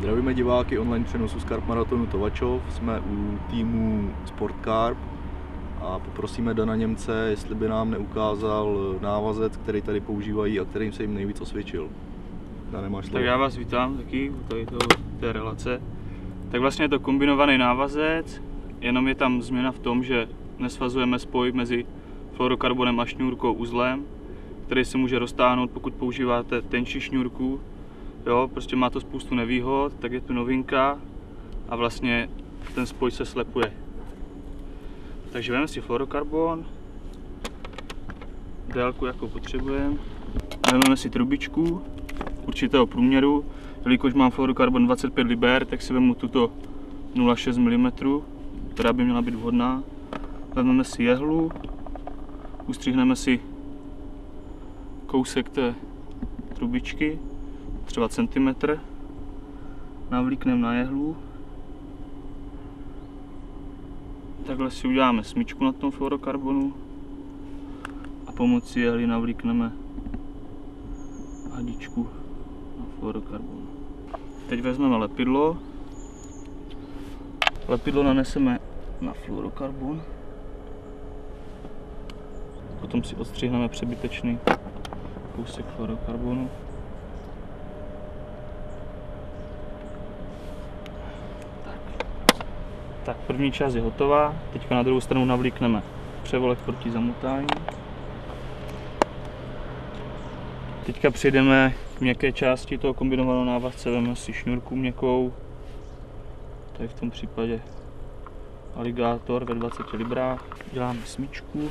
Zdravíme diváky online přenosu z Carp Maratonu Tovačov. Jsme u týmu Sport Carp a poprosíme Dana Němce, jestli by nám neukázal návazec, který tady používají a kterým se jim nejvíc osvědčil. Dane, máš slovo. Tak já vás vítám taky u té relace. Tak vlastně je to kombinovaný návazec, jenom je tam změna v tom, že nesvazujeme spoj mezi fluorokarbonem a šňůrkou uzlem, který se může roztáhnout, pokud používáte tenčí šňůrku. Jo, prostě má to spoustu nevýhod, tak je tu novinka a vlastně ten spoj se slepuje. Takže vezmeme si fluorokarbon, délku jakou potřebujeme, vezmeme si trubičku určitého průměru, jelikož mám fluorokarbon 25 liber, tak si vezmu tuto 0,6 mm, která by měla být vhodná. Vezmeme si jehlu, ustřihneme si kousek té trubičky, třeba centimetr, navlíkneme na jehlu. Takhle si uděláme smyčku na tom fluorokarbonu a pomocí jehly navlíkneme hadičku na fluorokarbon. Teď vezmeme lepidlo. Lepidlo naneseme na fluorokarbon. Potom si odstřihneme přebytečný kousek fluorokarbonu. Tak první část je hotová, teďka na druhou stranu navlíkneme převolek proti zamotání. Teďka přijdeme k měkké části toho kombinovaného návazce, vezmeme si šňůrku měkkou, tady v tom případě aligátor ve 20 librách, děláme smyčku.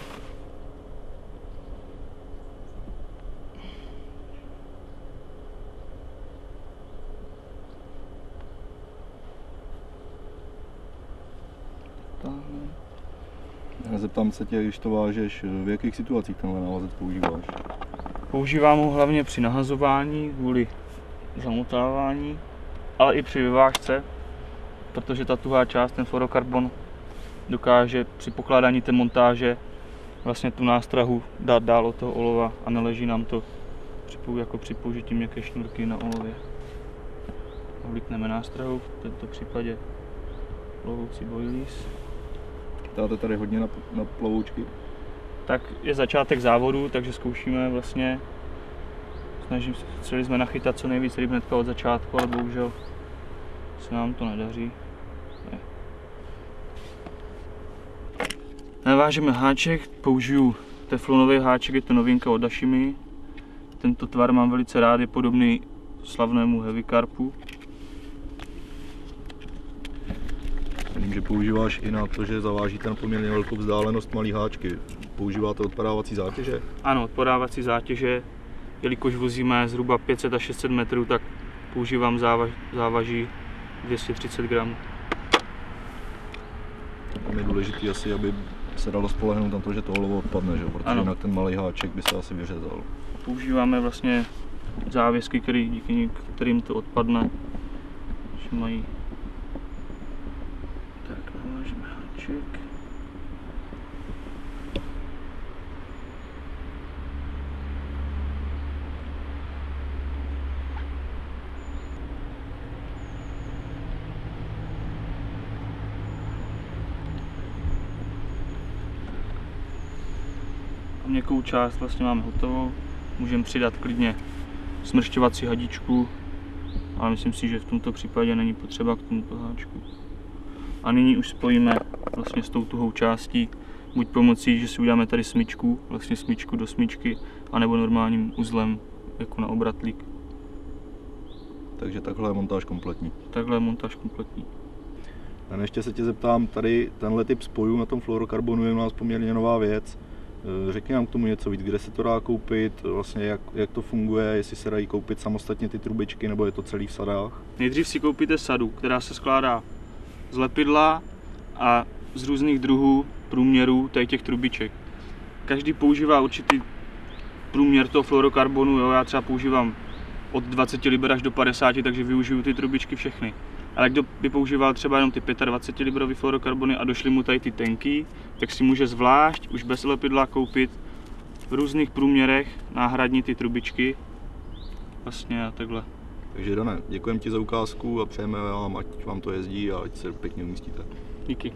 Zeptám se tě, když to vážeš, v jakých situacích tenhle návazec používáš? Používám ho hlavně při nahazování, kvůli zamotávání, ale i při vyvážce, protože ta tuhá část, ten fluorokarbon, dokáže při pokládání té montáže vlastně tu nástrahu dát dál od toho olova a neleží nám to jako při použití měkké šňůrky na olově. Vlíkneme nástrahu, v tomto případě plovoucí boilies. Dáte tady hodně na plovoučky? Tak je začátek závodu, takže zkoušíme vlastně, chtěli jsme nachytat co nejvíc ryb hnedka od začátku, ale bohužel se nám to nedaří. Navážeme háček, použiju teflonový háček, je to novinka od Dashimy. Tento tvar mám velice rád, je podobný slavnému Heavy Carpu. Vím, že používáš i na to, že zavážíte na poměrně velkou vzdálenost malý háčky. Používáte odpadávací zátěže? Ano, odpadávací zátěže. Jelikož vozíme zhruba 500 až 600 metrů, tak používám závaží 230 gramů. Tam je důležité asi, aby se dalo spolehnout na to, že to olovo odpadne, že? Protože jinak ten malý háček by se asi vyřezal. Používáme vlastně závěsky, díky kterým to odpadne. Že mají... Tak, navážeme háček. A měkkou část vlastně máme hotovou. Můžeme přidat klidně smršťovací hadičku, ale myslím si, že v tomto případě není potřeba k tomuto háčku. A nyní už spojíme vlastně s tou tuhou částí, buď pomocí, že si uděláme tady smyčku, vlastně smyčku do smyčky, anebo normálním uzlem, jako na obratlík. Takže takhle je montáž kompletní. Takhle je montáž kompletní. A ještě se tě zeptám, tady tenhle typ spojů na tom fluorokarbonu je u nás poměrně nová věc. Řekni nám k tomu něco víc, kde se to dá koupit, vlastně jak to funguje, jestli se dají koupit samostatně ty trubičky, nebo je to celý v sadách? Nejdřív si koupíte sadu, která se skládá z lepidla a z různých druhů průměrů těch trubiček. Každý používá určitý průměr toho fluorokarbonu, jo? Já třeba používám od 20 liber až do 50, takže využiju ty trubičky všechny. Ale kdo by používal třeba jenom ty 25 librový fluorokarbony a došly mu tady ty tenký, tak si může zvlášť už bez lepidla koupit v různých průměrech náhradní ty trubičky. Vlastně a takhle Takže Dane, děkujeme ti za ukázku a přejeme vám, ať vám to jezdí a ať se pěkně umístíte. Díky.